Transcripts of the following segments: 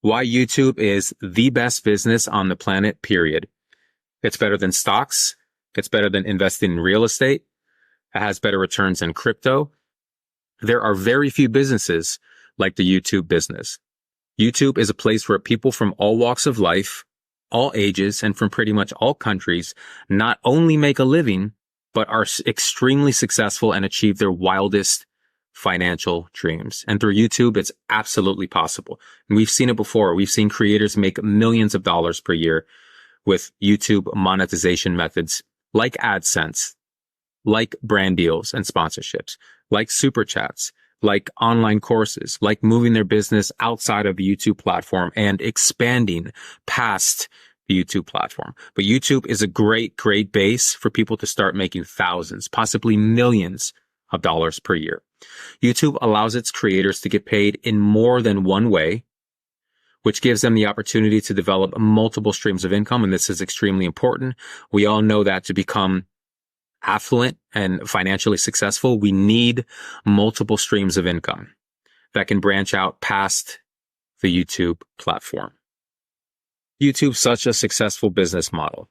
Why YouTube is the best business on the planet, period. It's better than stocks. It's better than investing in real estate. It has better returns than crypto. There are very few businesses like the YouTube business. YouTube is a place where people from all walks of life, all ages, and from pretty much all countries not only make a living, but are extremely successful and achieve their wildest financial dreams. And through YouTube, it's absolutely possible. And we've seen it before. We've seen creators make millions of dollars per year with YouTube monetization methods like AdSense, like brand deals and sponsorships, like super chats, like online courses, like moving their business outside of the YouTube platform and expanding past the YouTube platform. But YouTube is a great base for people to start making thousands, possibly millions of dollars per year. YouTube allows its creators to get paid in more than one way, which gives them the opportunity to develop multiple streams of income. And this is extremely important. We all know that to become affluent and financially successful, we need multiple streams of income that can branch out past the YouTube platform. YouTube's such a successful business model.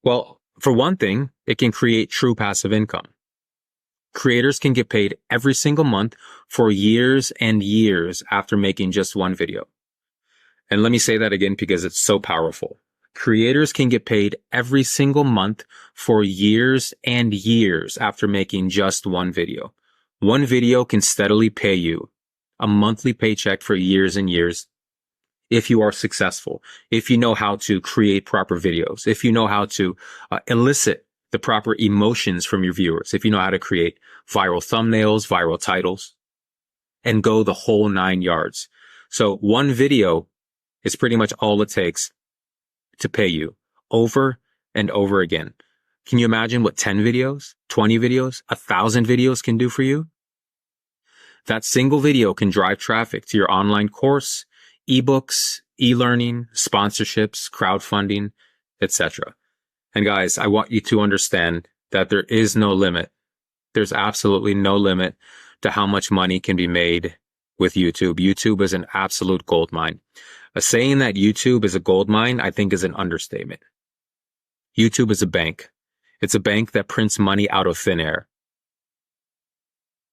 Well, for one thing, it can create true passive income. Creators can get paid every single month for years and years after making just one video. And let me say that again because it's so powerful. Creators can get paid every single month for years and years after making just one video. One video can steadily pay you a monthly paycheck for years and years if you are successful, if you know how to create proper videos, if you know how to elicit the proper emotions from your viewers, if you know how to create viral thumbnails, viral titles, and go the whole 9 yards. So one video is pretty much all it takes to pay you over and over again. Can you imagine what 10 videos, 20 videos, 1,000 videos can do for you? That single video can drive traffic to your online course, ebooks, e-learning, sponsorships, crowdfunding, etc. And guys, I want you to understand that there is no limit. There's absolutely no limit to how much money can be made with YouTube. YouTube is an absolute gold mine. Saying that YouTube is a gold mine, I think, is an understatement. YouTube is a bank. It's a bank that prints money out of thin air.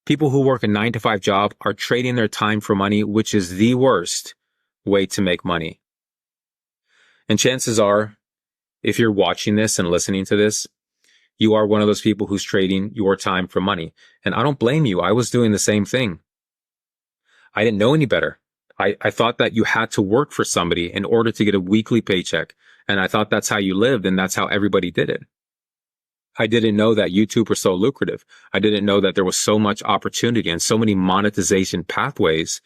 People who work a 9-to-5 job are trading their time for money, which is the worst way to make money. And chances are, if you're watching this and listening to this, you are one of those people who's trading your time for money. And I don't blame you. I was doing the same thing. I didn't know any better. I thought that you had to work for somebody in order to get a weekly paycheck. And I thought that's how you lived and that's how everybody did it. I didn't know that YouTube was so lucrative. I didn't know that there was so much opportunity and so many monetization pathways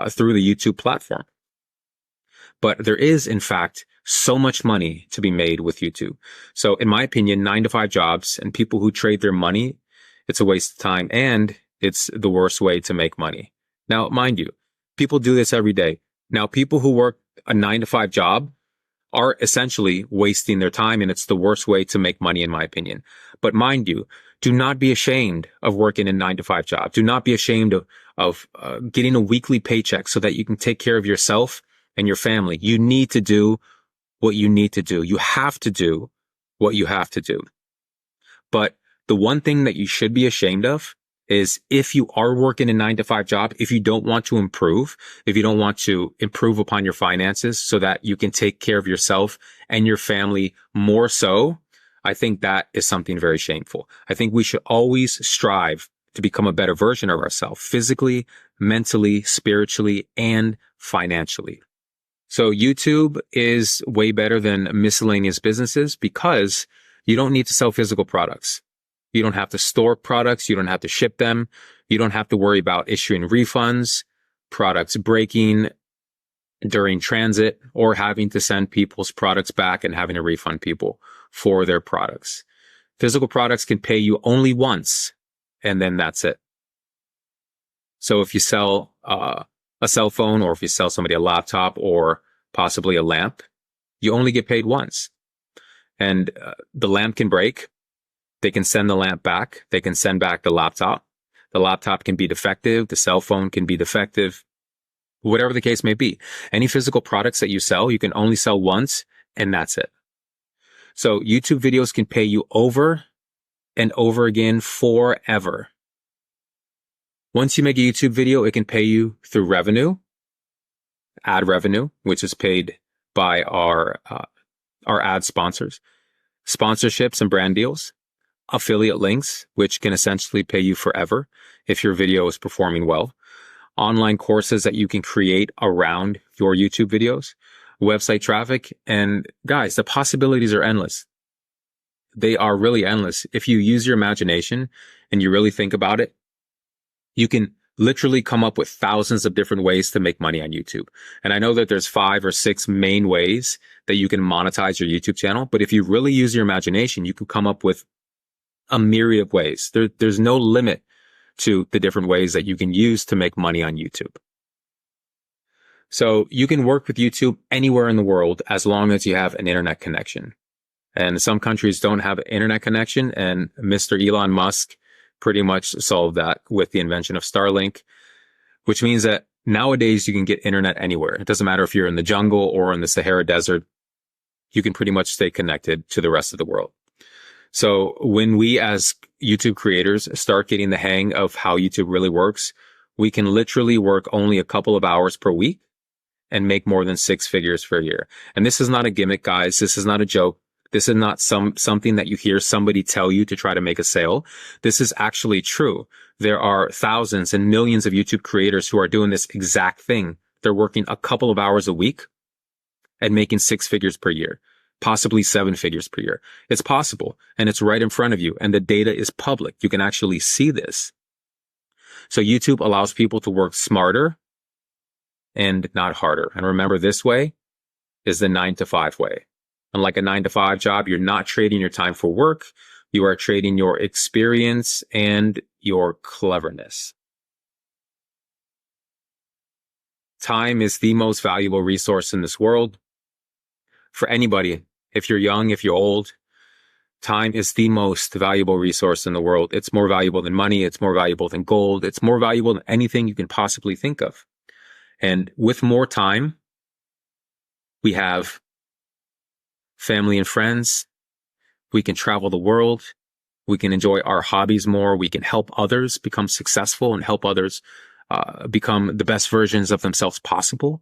through the YouTube platform. But there is, in fact, so much money to be made with YouTube. So in my opinion, 9-to-5 jobs and people who trade their money, it's a waste of time and it's the worst way to make money. Now, mind you, people do this every day. Now, people who work a 9-to-5 job are essentially wasting their time, and it's the worst way to make money, in my opinion. But mind you, do not be ashamed of working a 9-to-5 job. Do not be ashamed of getting a weekly paycheck so that you can take care of yourself and your family. You need to do what you need to do. You have to do what you have to do. But the one thing that you should be ashamed of is if you are working a 9-to-5 job, if you don't want to improve, if you don't want to improve upon your finances so that you can take care of yourself and your family more so, I think that is something very shameful. I think we should always strive to become a better version of ourselves, physically, mentally, spiritually, and financially. So YouTube is way better than miscellaneous businesses because you don't need to sell physical products. You don't have to store products. You don't have to ship them. You don't have to worry about issuing refunds, products breaking during transit, or having to send people's products back and having to refund people for their products. Physical products can pay you only once, and then that's it. So if you sell a cell phone, or if you sell somebody a laptop or possibly a lamp, you only get paid once. And the lamp can break. They can send the lamp back. They can send back the laptop. The laptop can be defective. The cell phone can be defective. whatever the case may be. Any physical products that you sell, you can only sell once, and that's it. So YouTube videos can pay you over and over again forever. Once you make a YouTube video, it can pay you through revenue, ad revenue, which is paid by our ad sponsors, sponsorships and brand deals, affiliate links, which can essentially pay you forever if your video is performing well, online courses that you can create around your YouTube videos, website traffic, and guys, the possibilities are endless. They are really endless. If you use your imagination and you really think about it, you can literally come up with thousands of different ways to make money on YouTube. And I know that there's 5 or 6 main ways that you can monetize your YouTube channel, but if you really use your imagination, you can come up with a myriad of ways. There's no limit to the different ways that you can use to make money on YouTube. So you can work with YouTube anywhere in the world as long as you have an internet connection. And some countries don't have an internet connection, and Mr. Elon Musk pretty much solved that with the invention of Starlink, which means that nowadays you can get internet anywhere. It doesn't matter if you're in the jungle or in the Sahara Desert. You can pretty much stay connected to the rest of the world. So when we as YouTube creators start getting the hang of how YouTube really works, we can literally work only a couple of hours per week and make more than 6 figures per year. And this is not a gimmick, guys. This is not a joke. This is not something that you hear somebody tell you to try to make a sale. This is actually true. There are thousands and millions of YouTube creators who are doing this exact thing. They're working a couple of hours a week and making 6 figures per year, possibly 7 figures per year. It's possible, and it's right in front of you, and the data is public. You can actually see this. So YouTube allows people to work smarter and not harder. And remember, this way is the 9-to-5 way. Unlike a 9-to-5 job, you're not trading your time for work. You are trading your experience and your cleverness. Time is the most valuable resource in this world. For anybody, if you're young, if you're old, time is the most valuable resource in the world. It's more valuable than money. It's more valuable than gold. It's more valuable than anything you can possibly think of. And with more time, we have family and friends. We can travel the world. We can enjoy our hobbies more. We can help others become successful and help others become the best versions of themselves possible.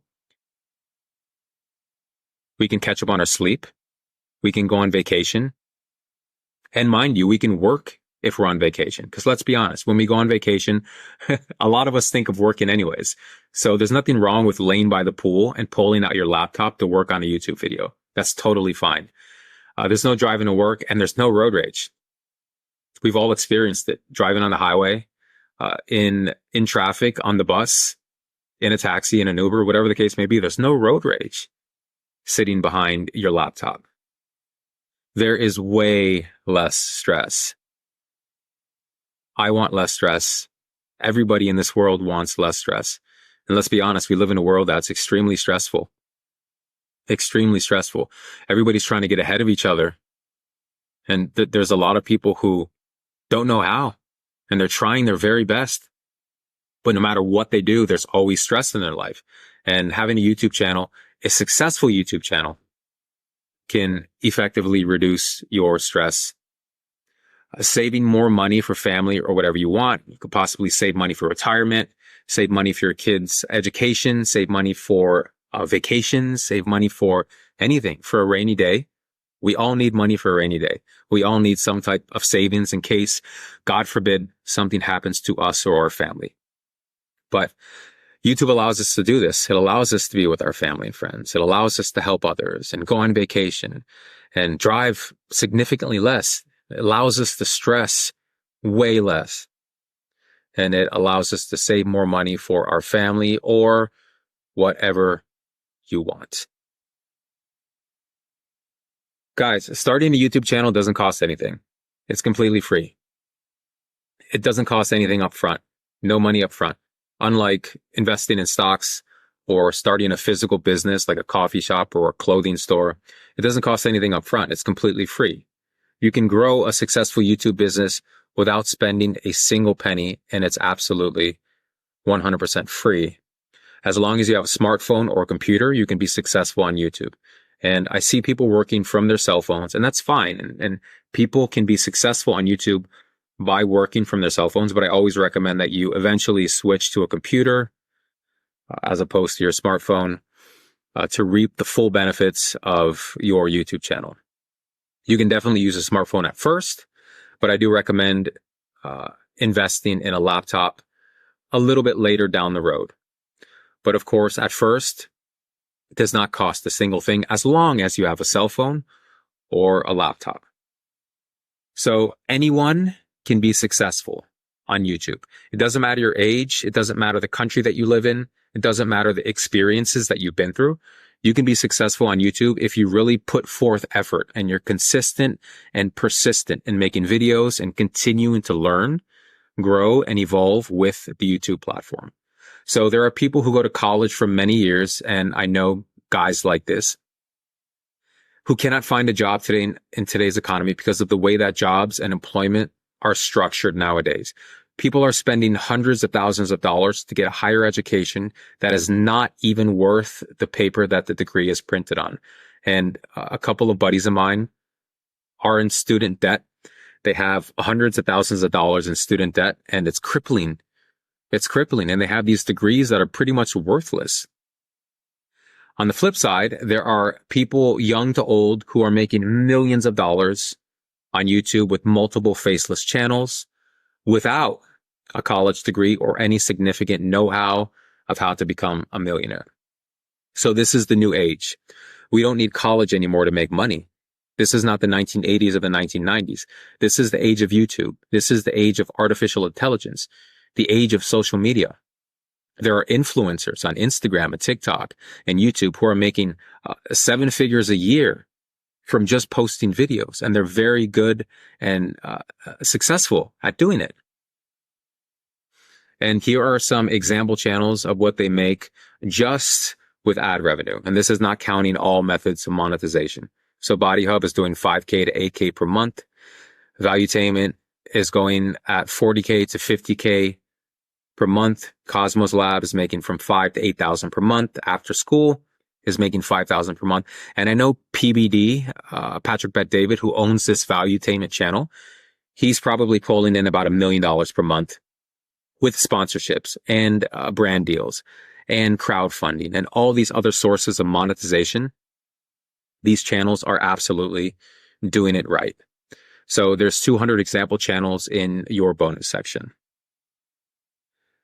We can catch up on our sleep. We can go on vacation. And mind you, we can work if we're on vacation. Because let's be honest, when we go on vacation, a lot of us think of working anyways. So there's nothing wrong with laying by the pool and pulling out your laptop to work on a YouTube video. That's totally fine. There's no driving to work, and there's no road rage. We've all experienced it. Driving on the highway, in traffic, on the bus, in a taxi, in an Uber, whatever the case may be. There's no road rage sitting behind your laptop. There is way less stress. I want less stress. Everybody in this world wants less stress. And let's be honest, we live in a world that's extremely stressful. Extremely stressful. Everybody's trying to get ahead of each other. And there's a lot of people who don't know how. And they're trying their very best. But no matter what they do, there's always stress in their life. And having a YouTube channel, a successful YouTube channel, can effectively reduce your stress. Saving more money for family or whatever you want. You could possibly save money for retirement, save money for your kids' education, save money for vacations, save money for anything, for a rainy day. We all need money for a rainy day. We all need some type of savings in case, God forbid, something happens to us or our family. But YouTube allows us to do this. It allows us to be with our family and friends. It allows us to help others and go on vacation and drive significantly less. It allows us to stress way less. And it allows us to save more money for our family or whatever you want. Guys, starting a YouTube channel doesn't cost anything. It's completely free. It doesn't cost anything up front. No money up front. Unlike investing in stocks or starting a physical business like a coffee shop or a clothing store, it doesn't cost anything up front. It's completely free. You can grow a successful YouTube business without spending a single penny, and it's absolutely 100% free. As long as you have a smartphone or a computer, you can be successful on YouTube. And I see people working from their cell phones, and that's fine. And people can be successful on YouTube by working from their cell phones, but I always recommend that you eventually switch to a computer as opposed to your smartphone to reap the full benefits of your YouTube channel. You can definitely use a smartphone at first, but I do recommend investing in a laptop a little bit later down the road. But of course, at first, it does not cost a single thing as long as you have a cell phone or a laptop. So anyone can be successful on YouTube. It doesn't matter your age. It doesn't matter the country that you live in. It doesn't matter the experiences that you've been through. You can be successful on YouTube if you really put forth effort and you're consistent and persistent in making videos and continuing to learn, grow, and evolve with the YouTube platform. So there are people who go to college for many years, and I know guys like this, who cannot find a job today in today's economy because of the way that jobs and employment are structured nowadays. People are spending hundreds of thousands of dollars to get a higher education that is not even worth the paper that the degree is printed on. And a couple of buddies of mine are in student debt. They have hundreds of thousands of dollars in student debt, and it's crippling. It's crippling. And they have these degrees that are pretty much worthless. On the flip side, there are people young to old who are making millions of dollars on YouTube with multiple faceless channels without a college degree or any significant know-how of how to become a millionaire. So this is the new age. We don't need college anymore to make money. This is not the 1980s or the 1990s. This is the age of YouTube. This is the age of artificial intelligence, the age of social media. There are influencers on Instagram and TikTok and YouTube who are making 7 figures a year from just posting videos, and they're very good and successful at doing it. And here are some example channels of what they make just with ad revenue. And this is not counting all methods of monetization. So Body Hub is doing 5K to 8K per month. Valuetainment is going at 40K to 50K per month. Cosmos Lab is making from 5 to 8,000 per month. After School is making 5,000 per month. And I know PBD, Patrick Bet-David, who owns this Valuetainment channel, he's probably pulling in about $1 million per month with sponsorships and brand deals and crowdfunding and all these other sources of monetization. These channels are absolutely doing it right. So there's 200 example channels in your bonus section.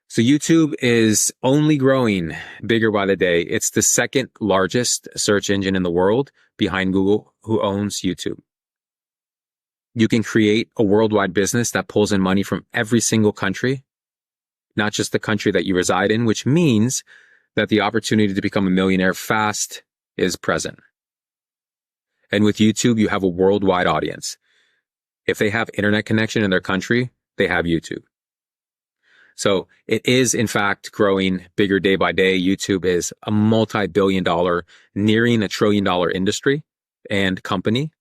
So YouTube is only growing bigger by the day. It's the second largest search engine in the world behind Google, who owns YouTube. You can create a worldwide business that pulls in money from every single country, not just the country that you reside in, which means that the opportunity to become a millionaire fast is present. And with YouTube, you have a worldwide audience. If they have internet connection in their country, they have YouTube. So it is, in fact, growing bigger day by day. YouTube is a multi-billion dollar, nearing $1 trillion industry and company.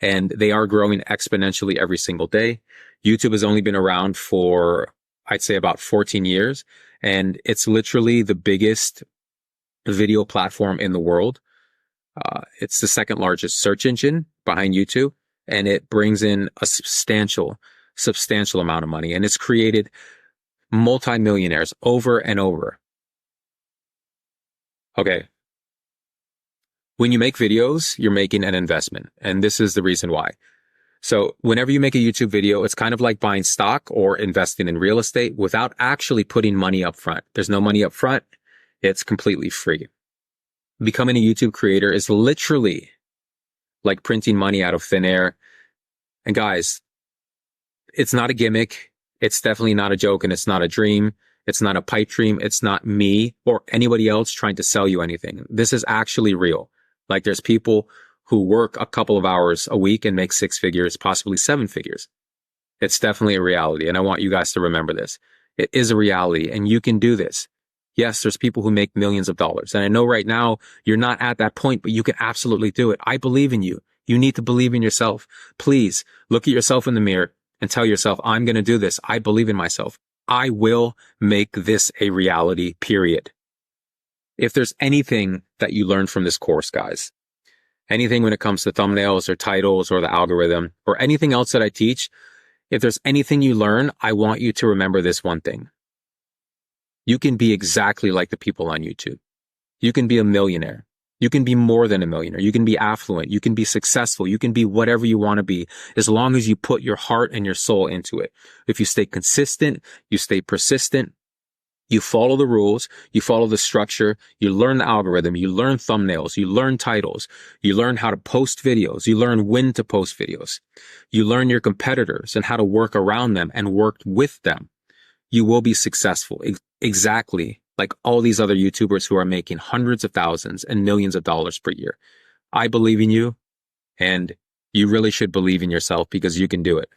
And they are growing exponentially every single day. YouTube has only been around for, I'd say, about 14 years. And it's literally the biggest video platform in the world. It's the second largest search engine behind YouTube. And it brings in a substantial amount of money. And it's created multimillionaires over and over. Okay. When you make videos, you're making an investment. And this is the reason why. So whenever you make a YouTube video, it's kind of like buying stock or investing in real estate without actually putting money up front. There's no money up front. It's completely free. Becoming a YouTube creator is literally like printing money out of thin air. And guys, it's not a gimmick. It's definitely not a joke, and it's not a dream. It's not a pipe dream. It's not me or anybody else trying to sell you anything. This is actually real. Like, there's people who work a couple of hours a week and make 6 figures, possibly 7 figures. It's definitely a reality. And I want you guys to remember this. It is a reality, and you can do this. Yes, there's people who make millions of dollars. And I know right now you're not at that point, but you can absolutely do it. I believe in you. You need to believe in yourself. Please look at yourself in the mirror and tell yourself, I'm going to do this. I believe in myself. I will make this a reality, period. If there's anything that you learn from this course, guys, anything when it comes to thumbnails or titles or the algorithm or anything else that I teach, if there's anything you learn, I want you to remember this one thing. You can be exactly like the people on YouTube. You can be a millionaire. You can be more than a millionaire. You can be affluent. You can be successful. You can be whatever you want to be as long as you put your heart and your soul into it. If you stay consistent, you stay persistent, you follow the rules, you follow the structure, you learn the algorithm, you learn thumbnails, you learn titles, you learn how to post videos, you learn when to post videos, you learn your competitors and how to work around them and work with them, you will be successful. Exactly like all these other YouTubers who are making hundreds of thousands and millions of dollars per year. I believe in you, and you really should believe in yourself because you can do it.